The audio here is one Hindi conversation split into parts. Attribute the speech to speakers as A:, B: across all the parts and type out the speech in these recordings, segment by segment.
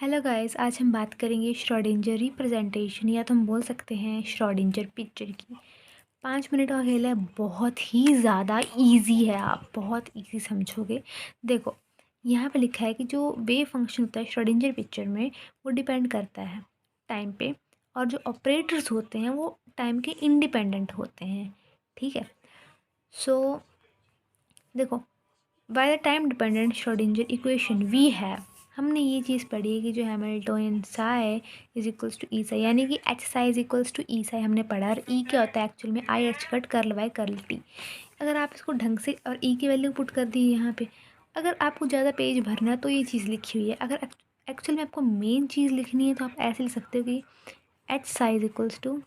A: हेलो गाइस, आज हम बात करेंगे श्रोडिंगर रिप्रेजेंटेशन या तो हम बोल सकते हैं श्रोडिंगर पिक्चर की। 5 मिनट का खेल है, बहुत ही ज़्यादा इजी है, आप बहुत इजी समझोगे। देखो, यहाँ पे लिखा है कि जो वेव फंक्शन होता है श्रोडिंगर पिक्चर में, वो डिपेंड करता है टाइम पे, और जो ऑपरेटर्स होते हैं वो टाइम के इंडिपेंडेंट होते हैं। ठीक है। सो देखो, by the time dependent Schrodinger equation we have, हमने ये चीज़ पढ़ी है कि जो Hamiltonian psi is equals to E psi, यानी कि H psi is equals to E psi हमने पढ़ा। और ई क्या होता है एक्चुअल में? I H cut curl by curl T. अगर आप इसको ढंग से और ई की वैल्यू पुट कर दी यहाँ पे, अगर आपको ज़्यादा पेज भरना है तो ये चीज़ लिखी हुई है। अगर एक्चुअल में आपको मेन चीज़ लिखनी है तो आप ऐसे लिख सकते हो कि H psi is equals to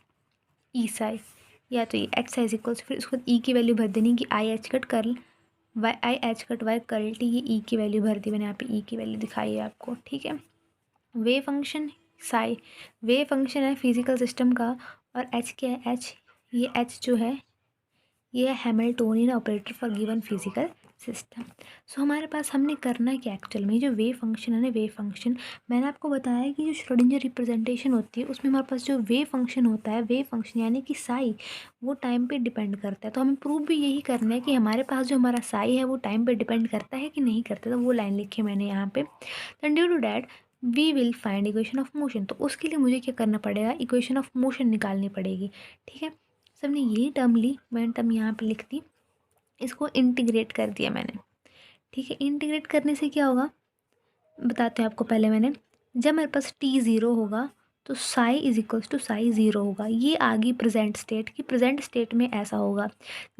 A: E psi, या तो ये एच साई इज इक्वल्स, फिर उसको ई की वैल्यू भर देनी कि I H cut curl Y I H cut Y curl T. ये ई की वैल्यू भर दी मैंने, यहाँ पे ई की वैल्यू दिखाई है आपको। ठीक है। वे फंक्शन साई, वे फंक्शन है फिजिकल सिस्टम का, और एच क्या है? एच, ये एच जो है ये है Hamiltonian operator for given physical system. So हमारे पास हमने करना क्या एक्चुअल में? जो वेव फंक्शन है ना, वेव फंक्शन मैंने आपको बताया कि जो श्रोडिंगर रिप्रेजेंटेशन होती है उसमें हमारे पास जो वेव फंक्शन होता है, वेव फंक्शन यानी कि साई, वो टाइम पे डिपेंड करता है। तो हमें प्रूव भी यही करना है कि हमारे पास जो हमारा साई है वो टाइम पे डिपेंड करता है कि नहीं करता। तो वो लाइन लिखी है मैंने यहाँ पे। Then due to that we will find equation of motion. तो उसके लिए मुझे क्या करना पड़ेगा? इक्वेशन ऑफ मोशन निकालनी पड़ेगी। ठीक है। सबने यही टर्म ली, मैंने टर्म यहाँ पे लिख दी, इसको इंटीग्रेट कर दिया मैंने। ठीक है। इंटीग्रेट करने से क्या होगा बताते हैं आपको। पहले मैंने, जब मेरे पास टी ज़ीरो होगा तो psi is equals to psi zero होगा। ये आ गई प्रेजेंट स्टेट की। प्रेजेंट स्टेट में ऐसा होगा,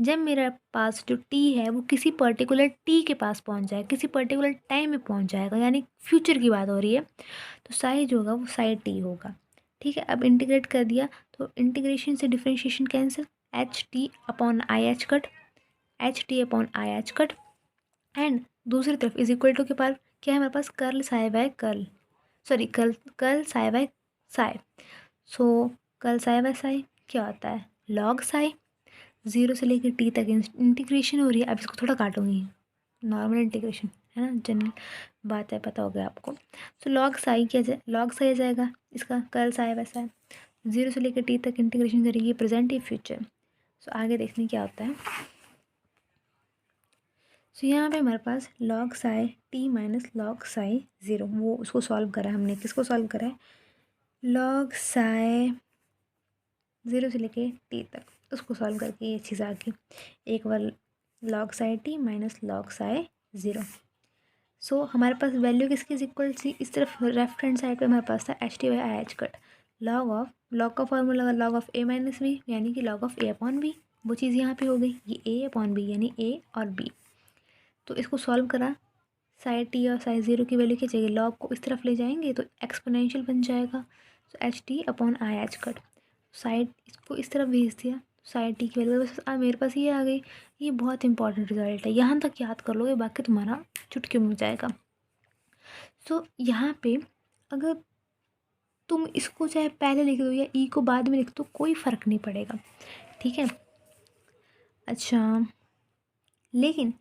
A: जब मेरे पास जो टी है वो किसी पर्टिकुलर टी के पास पहुंच जाए, किसी पर्टिकुलर टाइम में पहुंच जाएगा, यानी फ्यूचर की बात हो रही है, तो साई जो होगा वो साई टी होगा। ठीक है। अब इंटीग्रेट कर दिया तो इंटीग्रेशन से differentiation cancel, H T upon I H cut, H T upon I H cut, and दूसरी तरफ इज इक्वल टू के पास क्या है हमारे पास? Curl psi by curl, sorry curl curl psi by psi. So curl psi by psi क्या होता है? Log psi. ज़ीरो से लेकर टी तक इंटीग्रेशन हो रही है। अब इसको थोड़ा काटूंगी, नॉर्मल इंटीग्रेशन है ना, जनरल बात है, पता हो गया आपको। सो लॉग साई क्या जाए? लॉग साई आ जाएगा इसका, curl psi by psi. Zero से लेकर टी तक इंटीग्रेशन करेंगे, प्रेजेंट या फ्यूचर। सो आगे देखने क्या होता है। सो यहाँ पे हमारे पास log psi T minus log psi zero, वो उसको सॉल्व करा है हमने। किसको सॉल्व करा है? लॉग साई ज़ीरो से लेके टी तक, उसको सॉल्व करके ये चीज़ आ गई। एक बार log psi T minus log psi zero. So हमारे पास वैल्यू किसकी इज इक्वल सी, इस तरफ लेफ्ट हैंड साइड पे हमारे पास था H T by I H cut, log of, log का formula log of A minus B, यानी कि log of A upon B. वो चीज़ यहाँ पे हो गई, ये ए अपॉन बी यानी ए और बी। तो इसको सॉल्व करा, साई टी और साई ज़ीरो की वैल्यू क्या चाहिए? लॉग को इस तरफ ले जाएंगे तो एक्सपोनेंशियल बन जाएगा। तो H T upon I H cut, side इसको इस तरफ भेज दिया, साइड टी की वैल्यू बस मेरे पास ये आ गई। ये बहुत इंपॉर्टेंट रिजल्ट है, यहाँ तक याद कर लोगे, बाकी तुम्हारा चुटकी में जाएगा। सो यहाँ पे अगर तुम इसको चाहे पहले लिख दो या ई को बाद में लिख दो, कोई फ़र्क नहीं पड़ेगा। ठीक है। अच्छा, लेकिन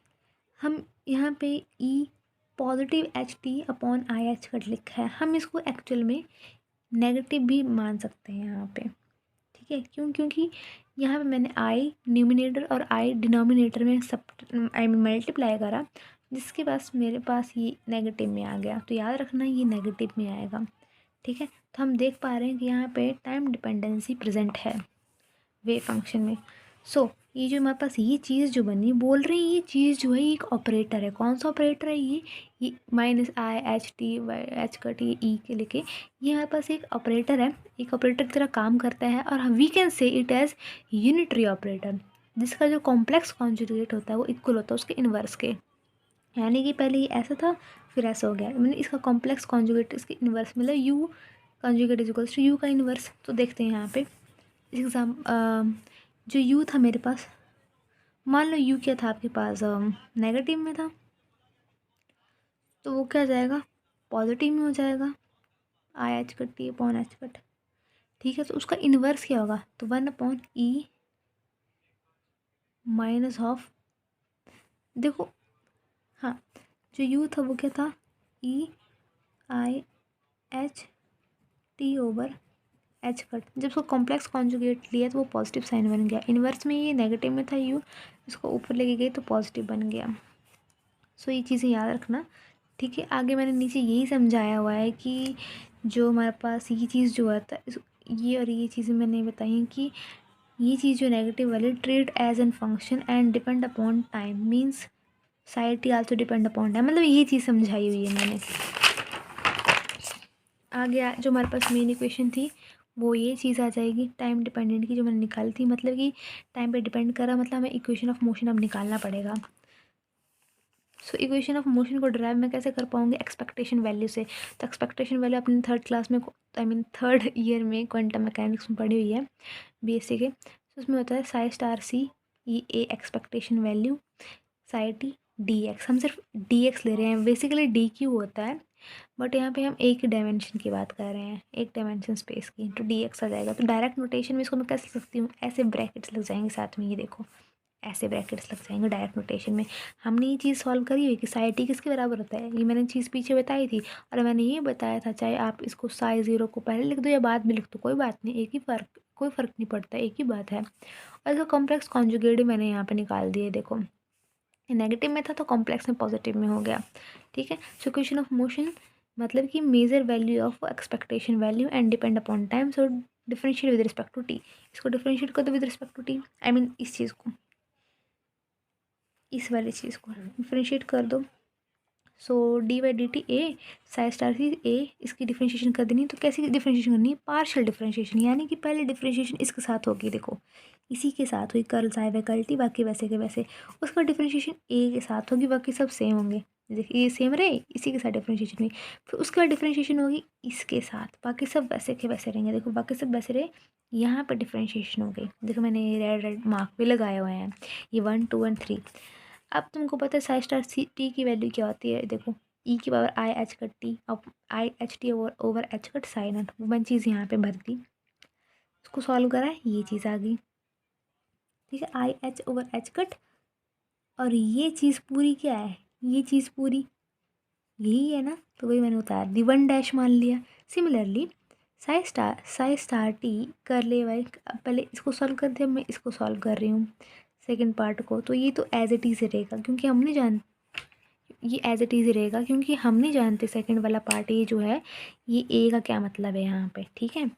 A: हम यहाँ पे E positive H T upon I H cut लिखा है, हम इसको एक्चुअल में नेगेटिव भी मान सकते हैं यहाँ पे। ठीक है। क्यों? क्योंकि यहाँ पे मैंने आई न्यूमिनेटर और आई डिनोमिनेटर में सब आई मीन मल्टीप्लाई करा, जिसके पास मेरे पास ये नेगेटिव में आ गया, तो याद रखना ये नेगेटिव में आएगा। ठीक है। तो हम देख पा रहे हैं कि यहाँ पे टाइम डिपेंडेंसी प्रेजेंट है वेव फंक्शन में। सो ये जो हमारे पास ये चीज़ जो बनी, बोल रही है ये चीज़ जो है ये एक ऑपरेटर है। कौन सा ऑपरेटर है? ये minus I H T Y H का टी ई के लेके, ये हमारे पास एक ऑपरेटर है, एक ऑपरेटर की तरह काम करता है। और we can say it as unitary operator, जिसका जो कॉम्प्लेक्स कॉन्जुगेट होता है वो इक्वल होता है उसके इन्वर्स के। यानी कि पहले ये ऐसा था, फिर ऐसा हो गया, मैंने इसका कॉम्प्लेक्स कॉन्जुगेट इसके इन्वर्स मतलब U conjugate is equals to U का इन्वर्स। तो देखते हैं यहाँ पे एग्जाम, जो यू था मेरे पास, मान लो यू क्या था आपके पास? नेगेटिव में था, तो वो क्या जाएगा? पॉजिटिव में हो जाएगा, I H cut T upon H cut. ठीक है। तो उसका इन्वर्स क्या होगा? तो one upon E minus of, देखो, हाँ, जो यू था वो क्या था? E I H T over H cut. जब उसको कॉम्प्लेक्स कॉन्जुगेट लिया तो वो पॉजिटिव साइन बन गया। इन्वर्स में ये नेगेटिव में था यू, इसको ऊपर लेके गई तो पॉजिटिव बन गया। सो ये चीज़ें याद रखना, ठीक है। आगे मैंने नीचे यही समझाया हुआ है कि जो हमारे पास ये चीज़ जो आता है, ये और ये चीज़ें मैंने बताई हैं कि ये चीज़ जो नेगेटिव वाली treat as an function and depend upon time means psi T also depend upon time, मतलब ये चीज़ समझाई हुई है मैंने। आगे जो हमारे पास मेन इक्वेशन थी वो ये चीज़ आ जाएगी टाइम डिपेंडेंट की, जो मैंने निकाली थी, मतलब कि टाइम पे डिपेंड करा, मतलब हमें इक्वेशन ऑफ मोशन अब निकालना पड़ेगा। सो इक्वेशन ऑफ मोशन को ड्राइव मैं कैसे कर पाऊँगी, एक्सपेक्टेशन वैल्यू से। तो एक्सपेक्टेशन वैल्यू अपने थर्ड क्लास में, आई मीन थर्ड ईयर में क्वांटम मैकेनिक्स में पढ़ी हुई है, बीएससी के। तो उसमें होता है psi star C E A expectation value, psi T D X. हम सिर्फ डी एक्स ले रहे हैं, बेसिकली डी क्यू होता है, बट यहाँ पे हम एक ही डायमेंशन की बात कर रहे हैं, एक डायमेंशन स्पेस की, तो डी एक्स आ जाएगा। तो डायरेक्ट नोटेशन में इसको मैं कैसे लिख सकती हूँ, ऐसे ब्रैकेट्स लग जाएंगे साथ में, ये देखो ऐसे ब्रैकेट्स लग जाएंगे डायरेक्ट नोटेशन में। हमने ये चीज़ सॉल्व करी हुई कि साई टी किसके बराबर होता है, ये मैंने चीज़ पीछे बताई थी, और मैंने ये बताया था चाहे आप इसको साई ज़ीरो को पहले लिख दो या बाद में लिख दो, कोई बात नहीं, एक ही फ़र्क, कोई फ़र्क नहीं पड़ता, एक ही बात है। और इसका कॉम्प्लेक्स कॉन्जुगेट मैंने यहाँ पे निकाल दिए, देखो नेगेटिव में था तो कॉम्प्लेक्स में पॉजिटिव में हो गया, ठीक है। सो इक्वेशन ऑफ मोशन मतलब कि major value of expectation value and depend upon time, so differentiate with respect to T. इसको डिफरेंशिएट कर दो with respect to T, I mean इस चीज़ को, इस वाली चीज़ को डिफरेंशिएट कर दो। So D by D T A psi star C A, इसकी डिफरेंशिएशन कर देनी। तो कैसी डिफरेंशिएशन करनी है, पार्शियल डिफरेंशिएशन, यानी कि पहले डिफरेंशिएशन इसके साथ होगी, देखो इसी के साथ हुई curl psi by curl T, बाकी वैसे के वैसे। उसका डिफरेंशिएशन ए के साथ होगी, बाकी सब सेम होंगे, देखिए ये सेम रहे, इसी के साथ डिफरेंशिएशन हुई। फिर उसके बाद डिफरेंशिएशन होगी इसके साथ, बाकी सब वैसे के वैसे रहेंगे, देखो बाकी सब वैसे रहे। यहाँ पर डिफरेंशिएशन हो गई, देखो मैंने रेड रेड मार्क भी लगाए हुए हैं, ये 1 2 एंड 3। अब तुमको पता है साई स्टार सी टी की वैल्यू क्या होती है, देखो ई की power I H cut T, अब I H T over H cut sine naught, one चीज़ यहाँ पे भर दी, उसको सॉल्व करा, ये चीज़ आ गई, ठीक है, I H over H cut. और ये चीज़ पूरी क्या है, ये चीज़ पूरी यही है ना, तो वही मैंने उतार दी, वन डैश मान लिया। सिमिलरली साई स्टार टी कर ले भाई, पहले इसको सॉल्व कर दिया, मैं इसको सॉल्व कर रही हूँ सेकंड पार्ट को, तो ये तो एज इट इज़ रहेगा, क्योंकि हम नहीं जान, ये एज इट इज़ रहेगा क्योंकि हम नहीं जानते सेकंड वाला पार्ट ये जो है, ये ए का क्या मतलब है यहाँ पे, ठीक है।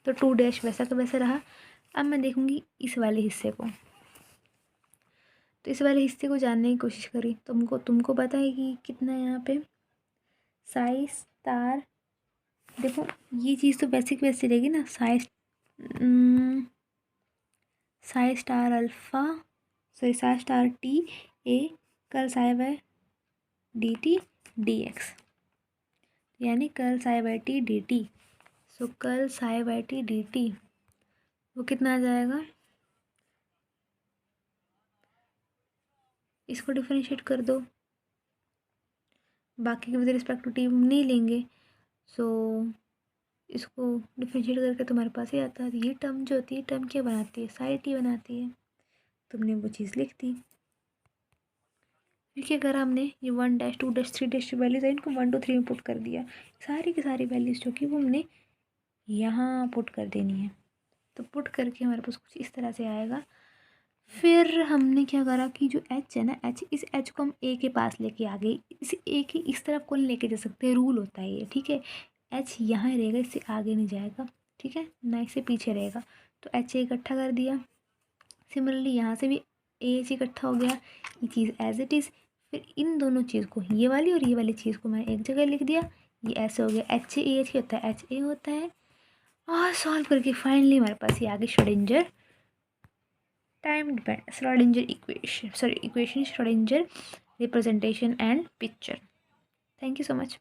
A: तो टू डैश वैसा का वैसा रहा। अब मैं देखूँगी इस वाले हिस्से को, तो इस वाले हिस्से को जानने की कोशिश करी, तुमको पता है कि कितना है यहाँ पे साई स्टार, देखो ये चीज़ तो बेसिक वैसे रहेगी ना, psi star alpha, sorry psi star T A curl psi by D T D X, यानी curl psi by T D T. So curl psi by T D T वो कितना आ जाएगा, इसको डिफरेंशिएट कर दो, बाकी के विद रिस्पेक्ट टू टी नहीं लेंगे। सो इसको डिफरेंशिएट करके तुम्हारे पास ही आता है, ये टर्म जो होती है, टर्म क्या बनाती है, साई टी बनाती है, तुमने वो चीज़ लिख दी। फिर क्या करा हमने, ये 1 डैश 2 डैश 3 डैश वैल्यूज है, इनको 1 2 3 में पुट कर दिया, सारी की सारी वैल्यूज जो कि वो हमने यहाँ पुट कर देनी है। तो पुट करके हमारे पास कुछ इस तरह से आएगा। फिर हमने क्या करा कि जो एच है ना, एच, इस एच को हम ए के पास लेके आ गए, इस ए की इस तरफ को नहीं लेके जा सकते, रूल होता है ये, ठीक है। एच यहाँ रहेगा, इससे आगे नहीं जाएगा, ठीक है, ना इससे पीछे रहेगा। तो एच ए इकट्ठा कर दिया। सिमिलरली यहाँ से भी ए एच इकट्ठा हो गया, ये चीज़ एज इट इज़। फिर इन दोनों चीज़ को, ये वाली और ये वाली चीज़ को मैंने एक जगह लिख दिया, ये ऐसे हो गया, एच ए एच क्या होता है, एच ए होता है। और सॉल्व करके फाइनली हमारे पास ये आगे Schrödinger time depend Schrödinger equation, sorry equation, Schrödinger representation and picture. Thank you so much.